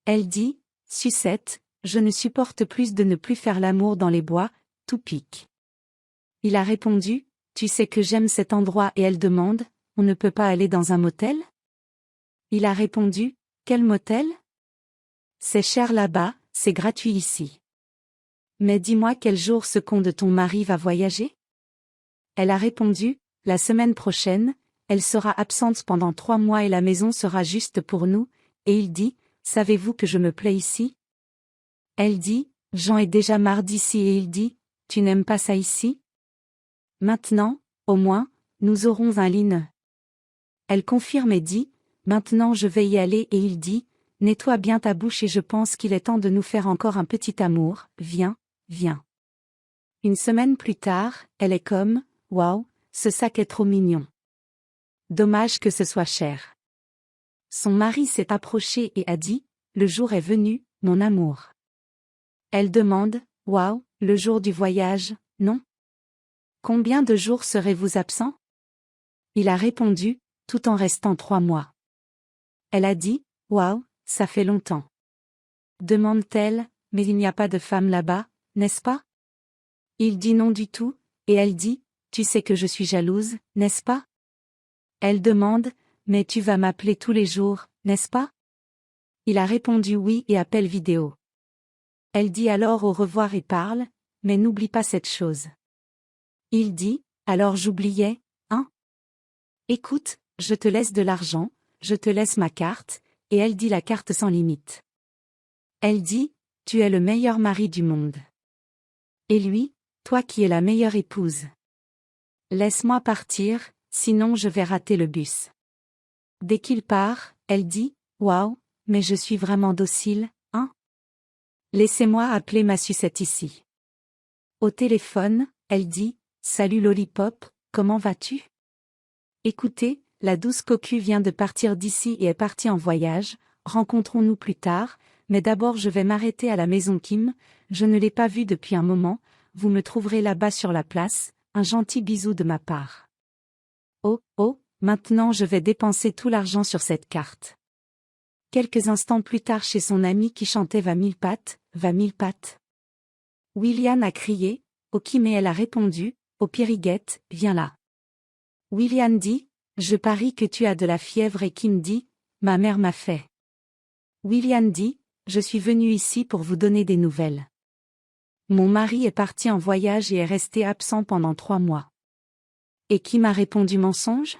Elle dit, sucette, je ne supporte plus de ne plus faire l'amour dans les bois, tout pique. Il a répondu, tu sais que j'aime cet endroit et elle demande, on ne peut pas aller dans un motel? Il a répondu, quel motel? C'est cher là-bas, c'est gratuit ici. Mais dis-moi quel jour ce con de ton mari va voyager? Elle a répondu, la semaine prochaine, elle sera absente pendant 3 mois et la maison sera juste pour nous, et il dit, savez-vous que je me plais ici? Elle dit, j'en ai déjà marre d'ici et il dit, tu n'aimes pas ça ici? Maintenant, au moins, nous aurons un lit neuf. Elle confirme et dit, maintenant je vais y aller et il dit, nettoie bien ta bouche et je pense qu'il est temps de nous faire encore un petit amour, viens, viens. Une semaine plus tard, elle est comme, waouh, ce sac est trop mignon. Dommage que ce soit cher. Son mari s'est approché et a dit, le jour est venu, mon amour. Elle demande, waouh, le jour du voyage, non? Combien de jours serez-vous absent? Il a répondu, tout en restant 3 mois. Elle a dit, waouh, ça fait longtemps. Demande-t-elle, mais il n'y a pas de femme là-bas, n'est-ce pas? Il dit non du tout, et elle dit, tu sais que je suis jalouse, n'est-ce pas? Elle demande, mais tu vas m'appeler tous les jours, n'est-ce pas? Il a répondu oui et appel vidéo. Elle dit alors au revoir et parle, mais n'oublie pas cette chose. Il dit, alors j'oubliais, hein? Écoute, je te laisse de l'argent, je te laisse ma carte, et elle dit la carte sans limite. Elle dit, tu es le meilleur mari du monde. Et lui, toi qui es la meilleure épouse. Laisse-moi partir, sinon je vais rater le bus. Dès qu'il part, elle dit, waouh, mais je suis vraiment docile, hein? Laissez-moi appeler ma sucette ici. Au téléphone, elle dit, salut Lollipop, comment vas-tu? Écoutez, la douce cocu vient de partir d'ici et est partie en voyage, rencontrons-nous plus tard, mais d'abord je vais m'arrêter à la maison Kim, je ne l'ai pas vue depuis un moment, vous me trouverez là-bas sur la place, un gentil bisou de ma part. Oh, oh, maintenant je vais dépenser tout l'argent sur cette carte. Quelques instants plus tard chez son ami qui chantait Va mille pattes, va mille pattes. William a crié, oh Kim et elle a répondu, oh Pierriguette, viens là. William dit, je parie que tu as de la fièvre et Kim dit, ma mère m'a fait. William dit, je suis venu ici pour vous donner des nouvelles. Mon mari est parti en voyage et est resté absent pendant 3 mois. Et Kim a répondu mensonge?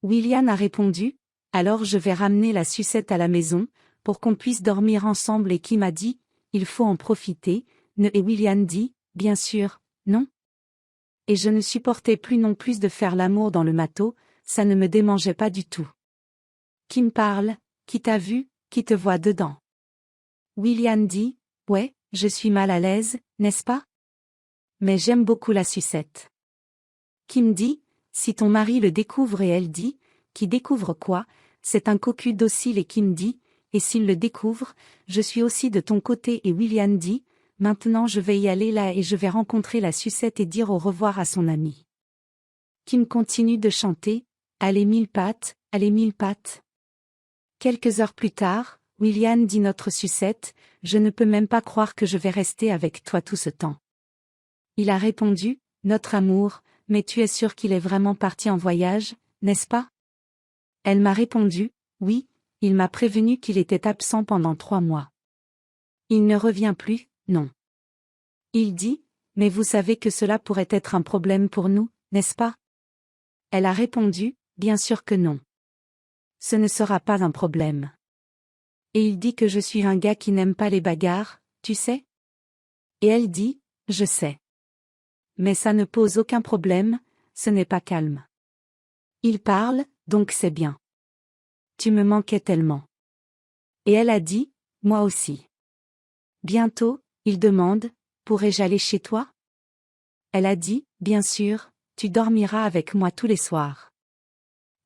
William a répondu, alors je vais ramener la sucette à la maison, pour qu'on puisse dormir ensemble et Kim a dit, il faut en profiter, et William dit, bien sûr, non. Et je ne supportais plus non plus de faire l'amour dans le matot, ça ne me démangeait pas du tout. Kim parle, qui t'a vu, qui te voit dedans? William dit, ouais, je suis mal à l'aise, n'est-ce pas? Mais j'aime beaucoup la sucette. Kim dit, si ton mari le découvre et elle dit, qui découvre quoi, c'est un cocu docile et Kim dit, et s'il le découvre, je suis aussi de ton côté et William dit, maintenant je vais y aller là et je vais rencontrer la sucette et dire au revoir à son ami. Kim continue de chanter, allez mille pattes, allez mille pattes. Quelques heures plus tard, William dit notre sucette, je ne peux même pas croire que je vais rester avec toi tout ce temps. Il a répondu, notre amour, mais tu es sûr qu'il est vraiment parti en voyage, n'est-ce pas? Elle m'a répondu, oui, il m'a prévenu qu'il était absent pendant 3 mois. Il ne revient plus, non. Il dit, mais vous savez que cela pourrait être un problème pour nous, n'est-ce pas? Elle a répondu, bien sûr que non. Ce ne sera pas un problème. Et il dit que je suis un gars qui n'aime pas les bagarres, tu sais? Et elle dit, je sais. Mais ça ne pose aucun problème, ce n'est pas calme. Il parle, donc c'est bien. Tu me manquais tellement. Et elle a dit, moi aussi. Bientôt, il demande, pourrais-je aller chez toi? Elle a dit, bien sûr, tu dormiras avec moi tous les soirs.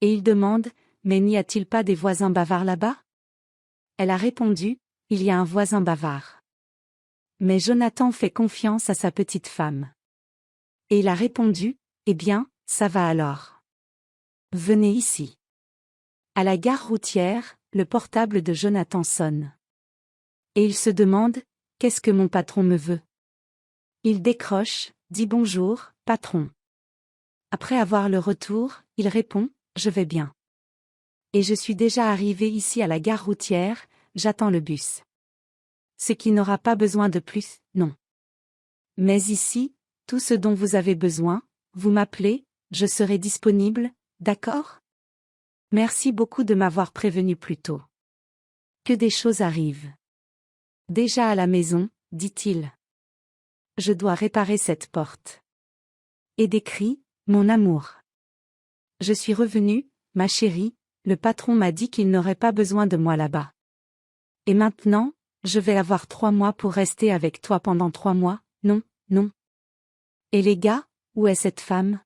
Et il demande, mais n'y a-t-il pas des voisins bavards là-bas? Elle a répondu, il y a un voisin bavard. Mais Jonathan fait confiance à sa petite femme. Et il a répondu, eh bien, ça va alors. Venez ici. À la gare routière, le portable de Jonathan sonne. Et il se demande, qu'est-ce que mon patron me veut? Il décroche, dit bonjour, patron. Après avoir le retour, il répond, je vais bien. Et je suis déjà arrivé ici à la gare routière, j'attends le bus. Ce qui n'aura pas besoin de plus, non. Mais ici, tout ce dont vous avez besoin, vous m'appelez, je serai disponible, d'accord? Merci beaucoup de m'avoir prévenu plus tôt. Que des choses arrivent. Déjà à la maison, dit-il. Je dois réparer cette porte. Et des cris, mon amour. Je suis revenu, ma chérie, le patron m'a dit qu'il n'aurait pas besoin de moi là-bas. Et maintenant, je vais avoir 3 mois pour rester avec toi pendant 3 mois, non, non. Et les gars, où est cette femme?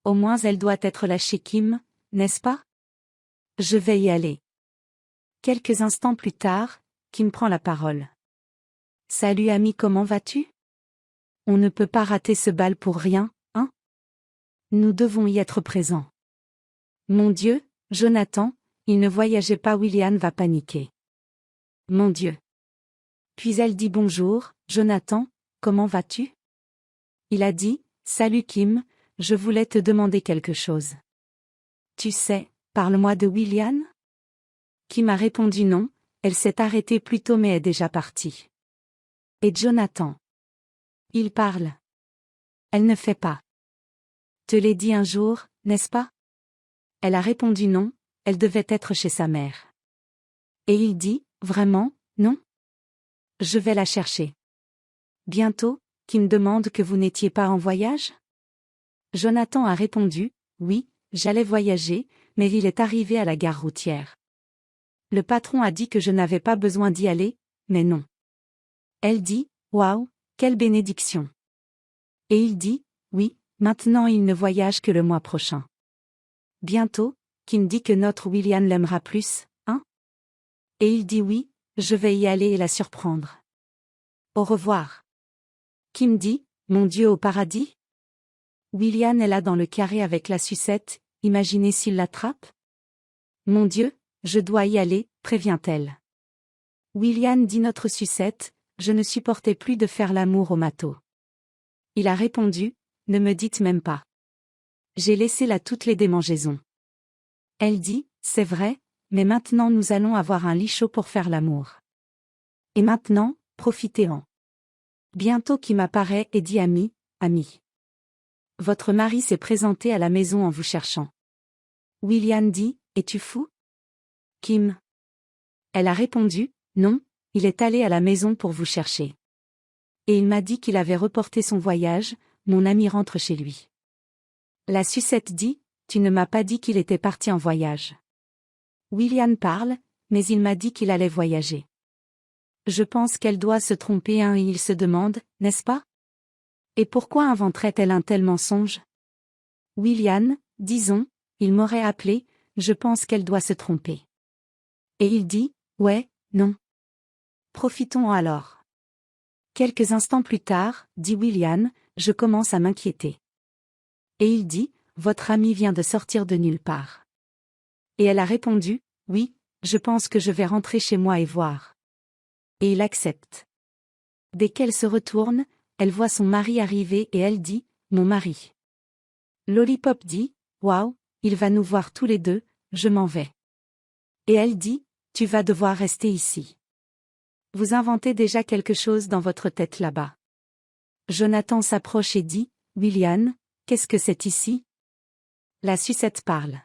Au moins elle doit être là chez Kim, n'est-ce pas? Je vais y aller. Quelques instants plus tard, Kim prend la parole. Salut ami, comment vas-tu? On ne peut pas rater ce bal pour rien, hein? Nous devons y être présents. Mon Dieu, Jonathan, il ne voyageait pas, William va paniquer. Mon Dieu. Puis elle dit bonjour, Jonathan, comment vas-tu? Il a dit, salut Kim, je voulais te demander quelque chose. Tu sais, parle-moi de William? Kim a répondu non, elle s'est arrêtée plus tôt mais est déjà partie. Et Jonathan? Il parle. Elle ne fait pas. Te l'ai dit un jour, n'est-ce pas? Elle a répondu non, elle devait être chez sa mère. Et il dit, vraiment, non? Je vais la chercher. Bientôt, Kim demande que vous n'étiez pas en voyage? Jonathan a répondu, oui, j'allais voyager, mais il est arrivé à la gare routière. Le patron a dit que je n'avais pas besoin d'y aller, mais non. Elle dit, waouh, quelle bénédiction. Et il dit, oui, maintenant il ne voyage que le mois prochain. Bientôt, Kim dit que notre William l'aimera plus, hein? Et il dit oui, je vais y aller et la surprendre. Au revoir. Kim dit, mon Dieu au paradis? William est là dans le carré avec la sucette, imaginez s'il l'attrape? Mon Dieu, je dois y aller, prévient-elle. William dit notre sucette, je ne supportais plus de faire l'amour au matos. Il a répondu, ne me dites même pas. J'ai laissé là toutes les démangeaisons. Elle dit, c'est vrai, mais maintenant nous allons avoir un lit chaud pour faire l'amour. Et maintenant, profitez-en. Bientôt Kim apparaît et dit ami, ami. Votre mari s'est présenté à la maison en vous cherchant. William dit, es-tu fou? Kim. Elle a répondu, non, il est allé à la maison pour vous chercher. Et il m'a dit qu'il avait reporté son voyage, mon ami rentre chez lui. La sucette dit, tu ne m'as pas dit qu'il était parti en voyage. William parle, mais il m'a dit qu'il allait voyager. Je pense qu'elle doit se tromper et il se demande, n'est-ce pas? Et pourquoi inventerait-elle un tel mensonge? William, disons, il m'aurait appelé, je pense qu'elle doit se tromper. Et il dit, ouais, non. Profitons alors. Quelques instants plus tard, dit William, je commence à m'inquiéter. Et il dit, votre ami vient de sortir de nulle part. Et elle a répondu, oui, je pense que je vais rentrer chez moi et voir. Et il accepte. Dès qu'elle se retourne, elle voit son mari arriver et elle dit, mon mari. Lollipop dit, waouh, il va nous voir tous les deux, je m'en vais. Et elle dit, tu vas devoir rester ici. Vous inventez déjà quelque chose dans votre tête là-bas. Jonathan s'approche et dit, William, qu'est-ce que c'est ici? La sucette parle.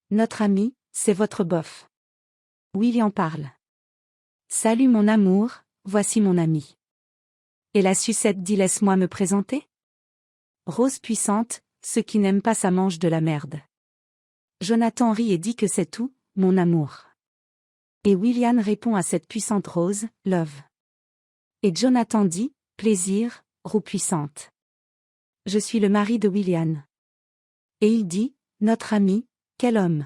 Notre ami, c'est votre bof. William parle. Salut mon amour, voici mon ami. Et la sucette dit laisse-moi me présenter. Rose puissante, ceux qui n'aiment pas ça mangent de la merde. Jonathan rit et dit que c'est tout, mon amour. Et William répond à cette puissante Rose, love. Et Jonathan dit, plaisir, roue puissante. Je suis le mari de William. Et il dit, notre ami, quel homme.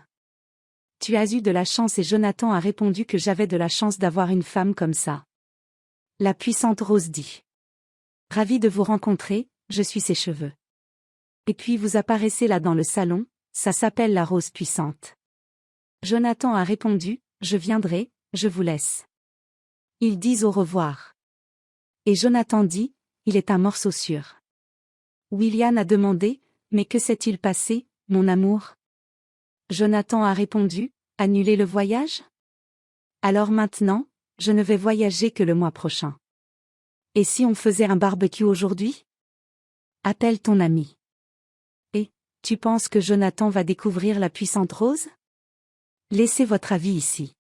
Tu as eu de la chance et Jonathan a répondu que j'avais de la chance d'avoir une femme comme ça. La puissante Rose dit. Ravi de vous rencontrer, je suis ses cheveux. Et puis vous apparaissez là dans le salon, ça s'appelle la Rose puissante. Jonathan a répondu, je viendrai, je vous laisse. Ils disent au revoir. Et Jonathan dit, il est un morceau sûr. William a demandé, mais que s'est-il passé, mon amour? Jonathan a répondu, annuler le voyage? Alors maintenant, je ne vais voyager que le mois prochain. Et si on faisait un barbecue aujourd'hui? Appelle ton ami. Et, tu penses que Jonathan va découvrir la puissante rose? Laissez votre avis ici.